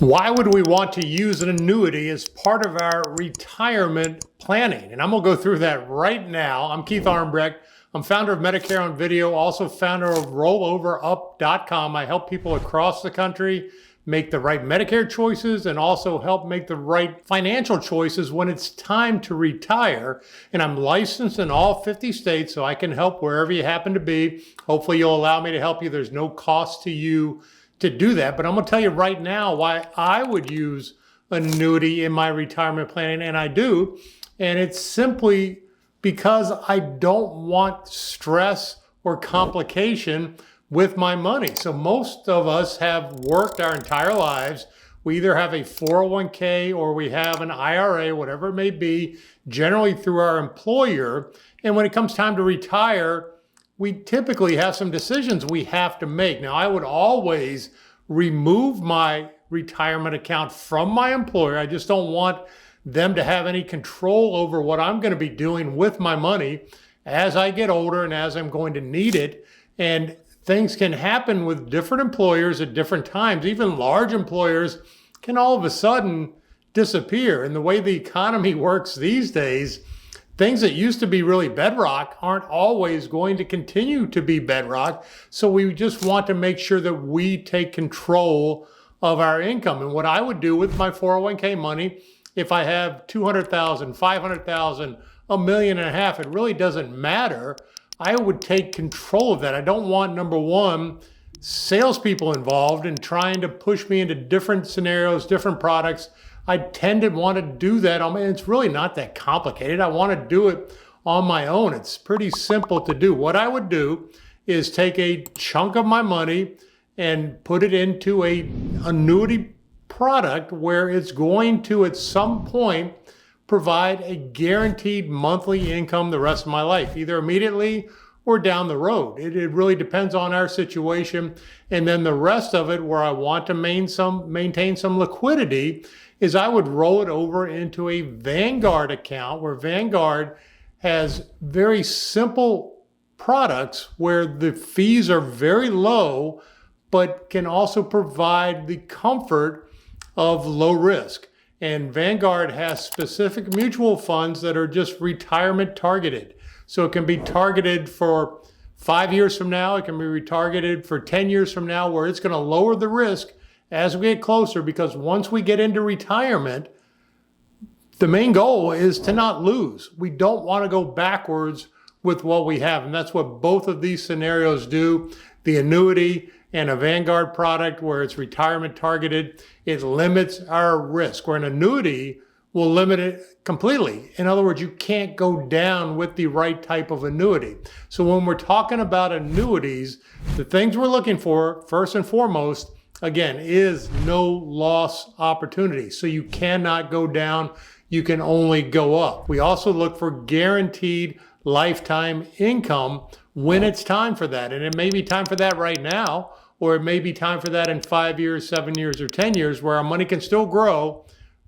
Why would we want to use an annuity as part of our retirement planning? And I'm going to go through that right now. I'm Keith Armbrecht. I'm founder of Medicare on Video, also founder of RolloverUp.com. I help people across the country make the right Medicare choices and also help make the right financial choices when it's time to retire. And I'm licensed in all 50 states, so I can help wherever you happen to be. Hopefully you'll allow me to help you. There's no cost to you to do that, but I'm going to tell you right now why I would use an annuity in my retirement planning, and I do. And it's simply because I don't want stress or complication with my money. So most of us have worked our entire lives. We either have a 401k or we have an IRA, whatever it may be, generally through our employer. And when it comes time to retire, we typically have some decisions we have to make. Now, I would always remove my retirement account from my employer. I just don't want them to have any control over what I'm going to be doing with my money as I get older and as I'm going to need it. And things can happen with different employers at different times. Even large employers can all of a sudden disappear. And the way the economy works these days, things that used to be really bedrock aren't always going to continue to be bedrock. So we just want to make sure that we take control of our income. And what I would do with my 401k money, if I have 200,000, 500,000, $1.5 million, it really doesn't matter. I would take control of that. I don't want, number one, salespeople involved in trying to push me into different scenarios, different products. I tend to want to do that. I mean, it's really not that complicated. I want to do it on my own. It's pretty simple to do. What I would do is take a chunk of my money and put it into an annuity product where it's going to, at some point, provide a guaranteed monthly income the rest of my life, either immediately or down the road. It really depends on our situation. And then the rest of it, where I want to maintain some liquidity, is I would roll it over into a Vanguard account, where Vanguard has very simple products where the fees are very low, but can also provide the comfort of low risk. And Vanguard has specific mutual funds that are just retirement targeted. So it can be targeted for 5 years from now. It can be retargeted for 10 years from now, where it's going to lower the risk as we get closer, because once we get into retirement, the main goal is to not lose. We don't want to go backwards with what we have. And that's what both of these scenarios do. The annuity and a Vanguard product where it's retirement targeted, it limits our risk. Where an annuity will limit it completely. In other words, you can't go down with the right type of annuity. So when we're talking about annuities, the things we're looking for, first and foremost, again, is no loss opportunity. So you cannot go down, you can only go up. We also look for guaranteed lifetime income when it's time for that. And it may be time for that right now, or it may be time for that in 5 years, 7 years, or 10 years, where our money can still grow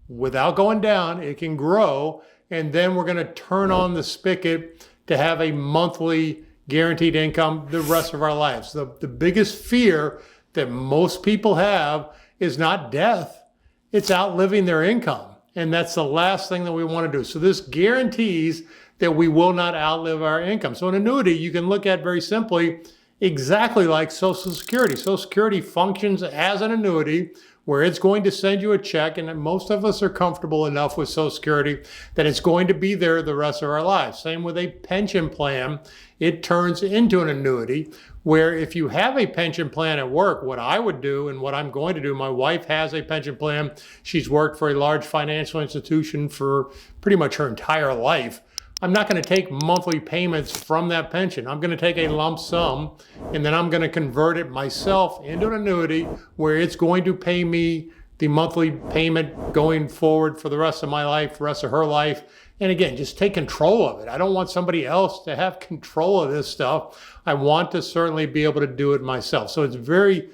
without going down. It can grow, and then we're going to turn on the spigot to have a monthly guaranteed income the rest of our lives. The biggest fear that most people have is not death, it's outliving their income. And that's the last thing that we want to do. So this guarantees that we will not outlive our income. So an annuity you can look at very simply exactly like Social Security. Social Security functions as an annuity where it's going to send you a check, and most of us are comfortable enough with Social Security that it's going to be there the rest of our lives. Same with a pension plan. It turns into an annuity where if you have a pension plan at work, what I would do and what I'm going to do, my wife has a pension plan. She's worked for a large financial institution for pretty much her entire life. I'm not going to take monthly payments from that pension. I'm going to take a lump sum, and then I'm going to convert it myself into an annuity where it's going to pay me the monthly payment going forward for the rest of my life, the rest of her life. And again, just take control of it. I don't want somebody else to have control of this stuff. I want to certainly be able to do it myself. So it's very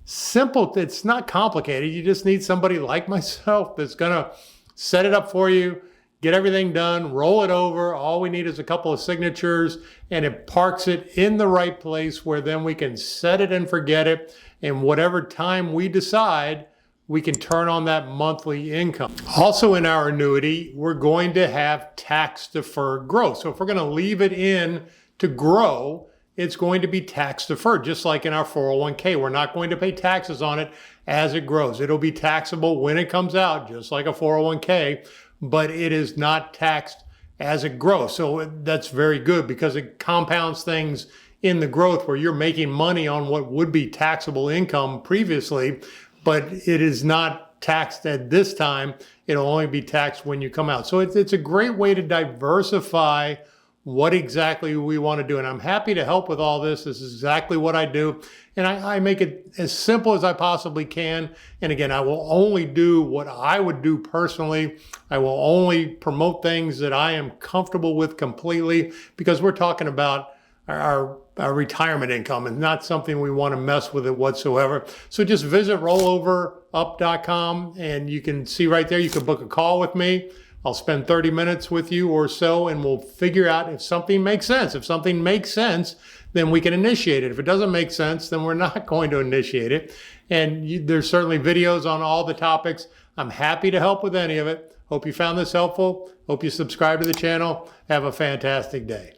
simple. It's not complicated. You just need somebody like myself that's going to set it up for you, get everything done, roll it over. All we need is a couple of signatures, and it parks it in the right place where then we can set it and forget it. And whatever time we decide, we can turn on that monthly income. Also in our annuity, we're going to have tax deferred growth. So if we're going to leave it in to grow, it's going to be tax deferred, just like in our 401k. We're not going to pay taxes on it as it grows. It'll be taxable when it comes out, just like a 401k, but it is not taxed as it grows. So that's very good because it compounds things in the growth where you're making money on what would be taxable income previously, but it is not taxed at this time. It'll only be taxed when you come out. So it's a great way to diversify what exactly we want to do. And I'm happy to help with all this. This is exactly what I do. And I make it as simple as I possibly can. And again, I will only do what I would do personally. I will only promote things that I am comfortable with completely, because we're talking about our retirement income and not something we want to mess with it whatsoever. So just visit rolloverup.com and you can see right there, you can book a call with me. I'll spend 30 minutes with you or so and we'll figure out if something makes sense. If something makes sense, then we can initiate it. If it doesn't make sense, then we're not going to initiate it. And there's certainly videos on all the topics. I'm happy to help with any of it. Hope you found this helpful. Hope you subscribe to the channel. Have a fantastic day.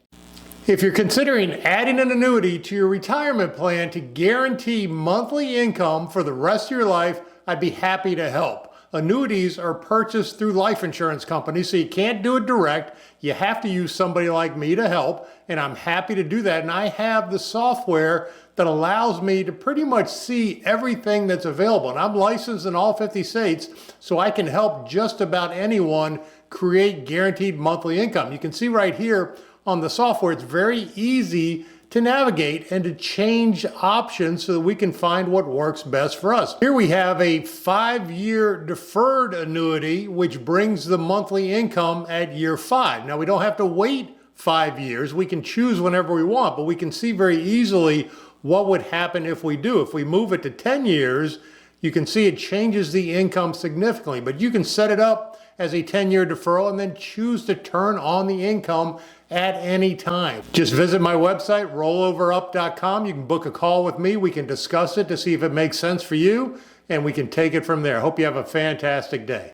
If you're considering adding an annuity to your retirement plan to guarantee monthly income for the rest of your life, I'd be happy to help. Annuities are purchased through life insurance companies, so you can't do it direct. You have to use somebody like me to help, and I'm happy to do that. And I have the software that allows me to pretty much see everything that's available. And I'm licensed in all 50 states, so I can help just about anyone create guaranteed monthly income. You can see right here on the software, it's very easy to navigate and to change options so that we can find what works best for us. Here we have a 5-year deferred annuity, which brings the monthly income at year 5. Now we don't have to wait 5 years. We can choose whenever we want, but we can see very easily what would happen if we do. If we move it to 10 years, you can see it changes the income significantly, but you can set it up as a 10-year deferral and then choose to turn on the income at any time. Just visit my website, rolloverup.com. You can book a call with me. We can discuss it to see if it makes sense for you, and we can take it from there. Hope you have a fantastic day.